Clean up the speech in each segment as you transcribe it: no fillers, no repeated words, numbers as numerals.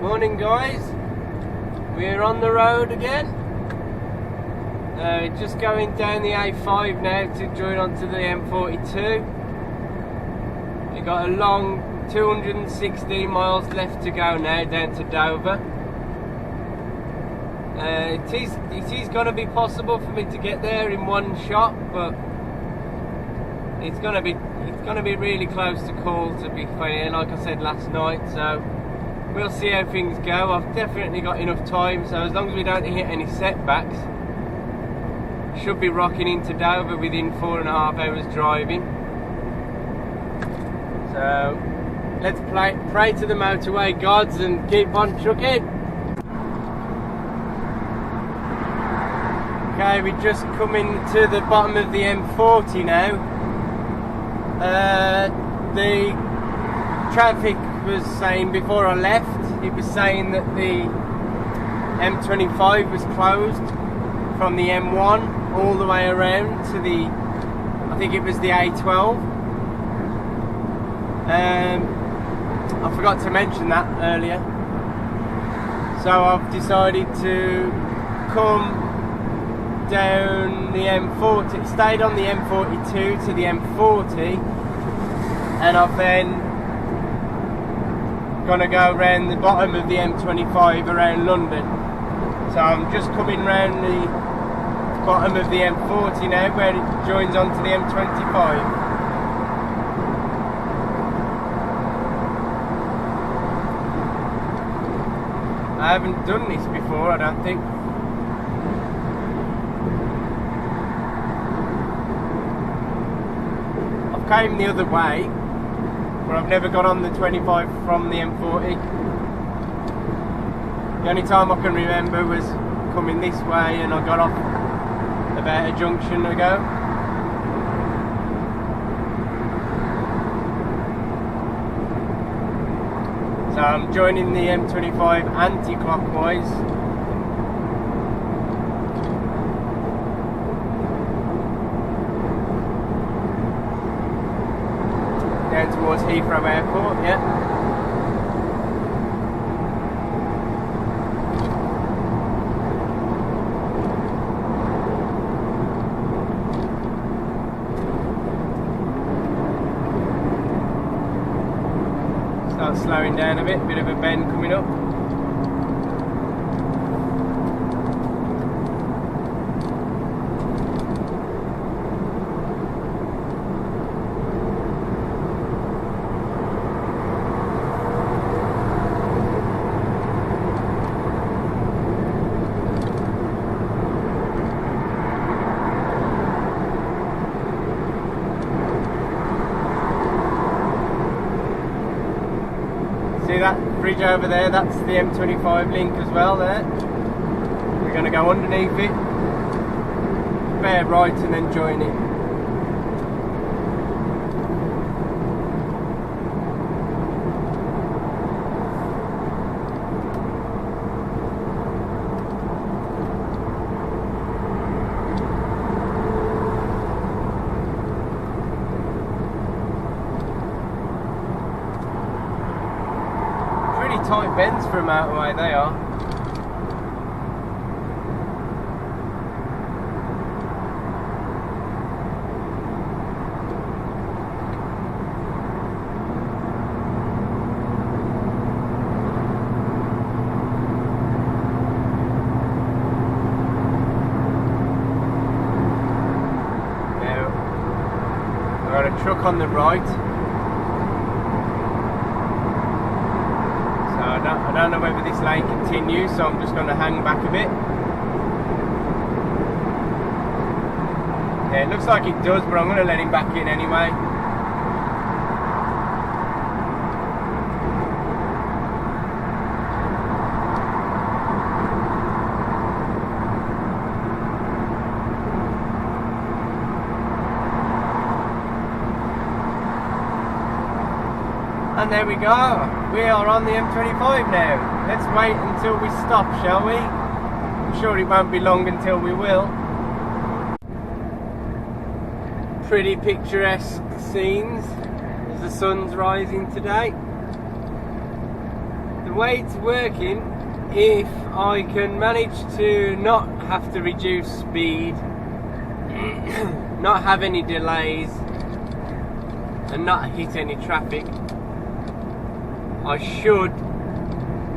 Morning guys, we're on the road again. Just going down the A5 now to join onto the M42. We've got a long 216 miles left to go now down to Dover. It is going to be possible for me to get there in one shot, but it's going to be really close to call, to be fair, like I said last night. So we'll see how things go. I've definitely got enough time, so as long as we don't hit any setbacks, should be rocking into Dover within 4.5 hours driving. So let's pray to the motorway gods and keep on trucking. Okay, we're just coming to the bottom of the M40 now. The traffic was saying before I left, it was saying that the M25 was closed from the M1 all the way around to the, I think it was the A12. I forgot to mention that earlier. So I've decided to come down the M40, stayed on the M42 to the M40, and I've then gonna go around the bottom of the M25 around London. So I'm just coming round the bottom of the M40 now, where it joins onto the M25. I haven't done this before, I don't think. I've came the other way, but I've never got on the 25 from the M40. The only time I can remember was coming this way, and I got off about a junction ago. So I'm joining the M25 anti-clockwise. Down towards Heathrow Airport, yeah. Start slowing down a bit of a bend coming up. See that bridge over there? That's the M25 link as well there. We're going to go underneath it, bear right and then join it. Tight bends for a motorway, they are. Now, I've got a truck on the right. I don't know whether this lane continues, so I'm just going to hang back a bit. Yeah, it looks like it does, but I'm going to let him back in anyway. And there we go. We are on the M25 now. Let's wait until we stop, shall we? I'm sure it won't be long until we will. Pretty picturesque scenes as the sun's rising today. The the way it's working, if I can manage to not have to reduce speed, not have any delays, and not hit any traffic, I should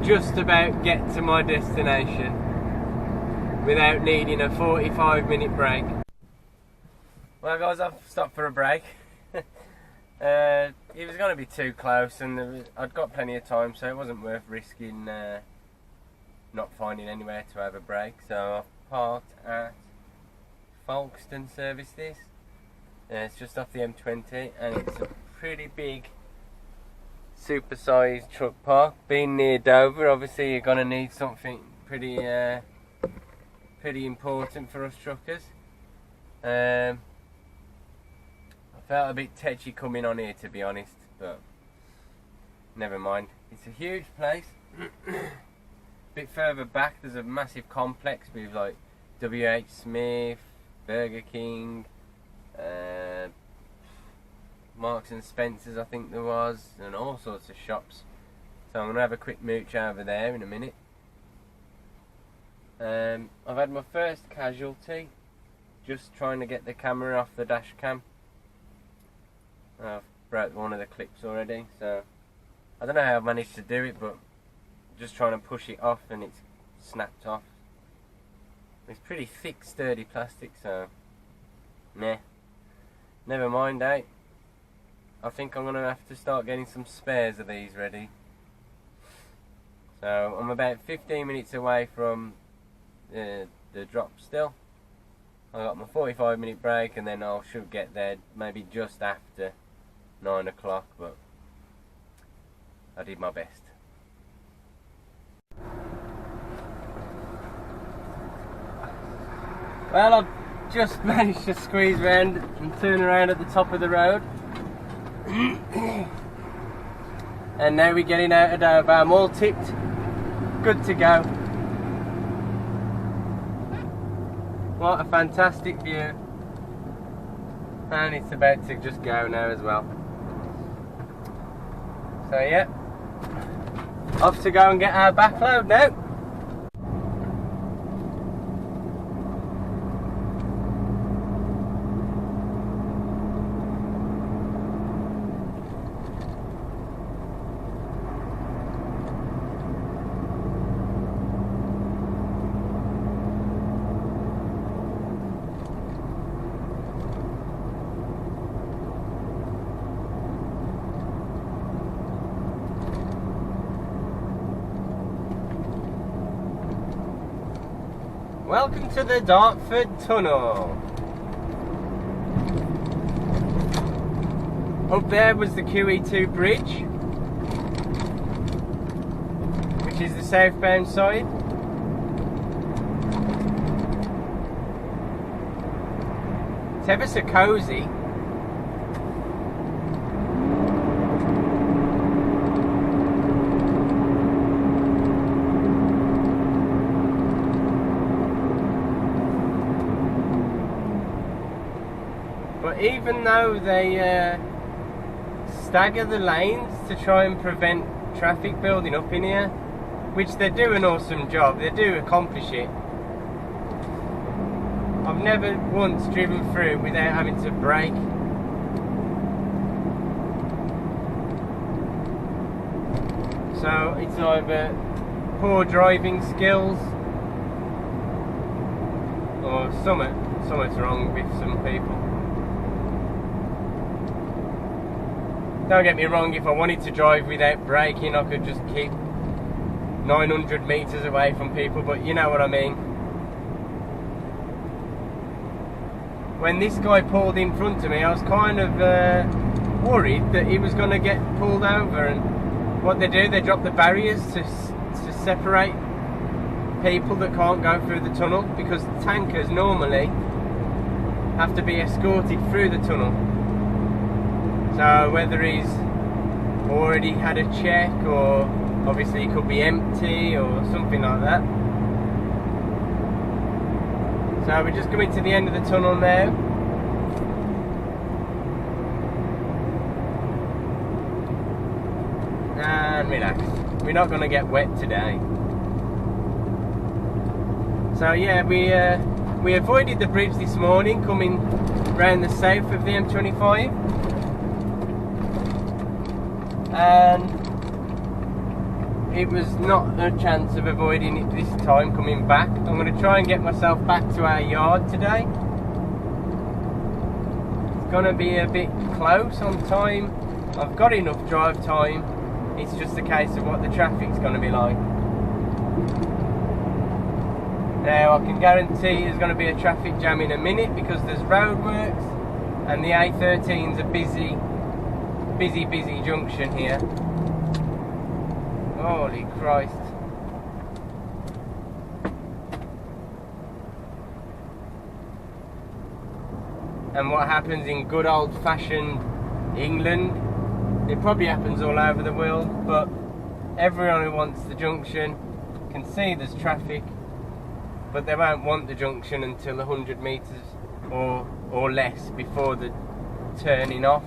just about get to my destination without needing a 45-minute break. Well guys, I've stopped for a break. It was going to be too close, and I'd got plenty of time, so it wasn't worth risking not finding anywhere to have a break. So I've parked at Folkestone service this. It's just off the M20, and it's a pretty big super-sized truck park. Being near Dover, obviously you're going to need something pretty important for us truckers. I felt a bit tetchy coming on here, to be honest, but never mind. It's a huge place. A bit further back there's a massive complex with like W.H. Smith, Burger King, Marks and Spencer's I think there was, and all sorts of shops. So I'm going to have a quick mooch over there in a minute. I've had my first casualty, just trying to get the camera off the dash cam. I've broke one of the clips already, so I don't know how I've managed to do it, but just trying to push it off and it's snapped off. It's pretty thick, sturdy plastic, so meh. Never mind, eh? I think I'm going to have to start getting some spares of these ready. So I'm about 15 minutes away from the drop still. I got my 45-minute break, and then I should get there maybe just after 9 o'clock, but I did my best. Well, I've just managed to squeeze round and turn around at the top of the road. And now we're getting out of Dover. I'm all tipped, good to go. What a fantastic view. And it's about to just go now as well. So yeah, off to go and get our backload now. Welcome to the Dartford Tunnel. Up there was the QE2 bridge, which is the southbound side. It's ever so cosy. But even though they stagger the lanes to try and prevent traffic building up in here, which they do an awesome job, they do accomplish it, I've never once driven through without having to brake. So it's either poor driving skills or something's wrong with some people. Don't get me wrong, if I wanted to drive without braking, I could just keep 900 metres away from people, but you know what I mean. When this guy pulled in front of me, I was kind of worried that he was going to get pulled over, and what they do, they drop the barriers to separate people that can't go through the tunnel, because tankers normally have to be escorted through the tunnel. So whether he's already had a check, or obviously it could be empty or something like that. So we're just coming to the end of the tunnel now. And relax. we're not going to get wet today. So yeah, we avoided the bridge this morning coming round the south of the M25, and it was not a chance of avoiding it this time coming back. I'm going to try and get myself back to our yard today. It's going to be a bit close on time. I've got enough drive time. It's just a case of what the traffic's going to be like. Now I can guarantee there's going to be a traffic jam in a minute because there's roadworks and the A13's a busy junction here. Holy Christ. And what happens in good old-fashioned England, it probably happens all over the world, but everyone who wants the junction can see there's traffic, but they won't want the junction until 100 metres or less before the turning off.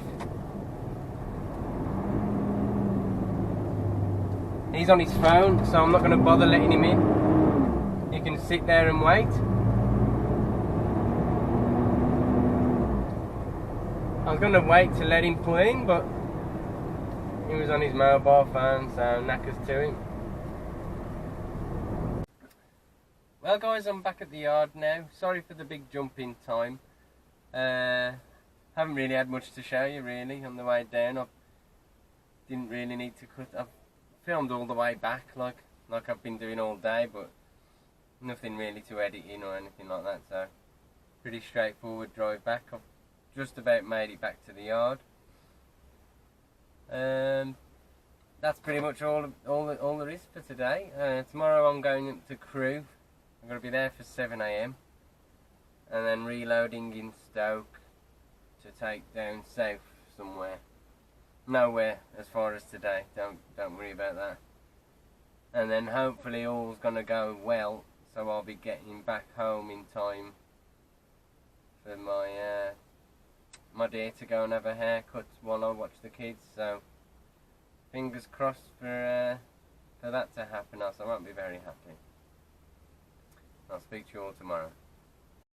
He's on his phone, so I'm not going to bother letting him in. He can sit there and wait. I was going to wait to let him pull in, but he was on his mobile phone, so knackers to him. Well guys, I'm back at the yard now. Sorry for the big jump in time. Haven't really had much to show you really on the way down. I didn't really need to cut. I've filmed all the way back like I've been doing all day, but nothing really to edit in or anything like that, so pretty straightforward drive back. I've just about made it back to the yard. That's pretty much all there is for today. Tomorrow I'm going up to Crewe. I'm going to be there for 7 AM and then reloading in Stoke to take down south somewhere. Nowhere as far as today, don't worry about that. And then hopefully all's going to go well, so I'll be getting back home in time for my my dear to go and have a haircut while I watch the kids. So fingers crossed for that to happen, else I won't be very happy. I'll speak to you all tomorrow.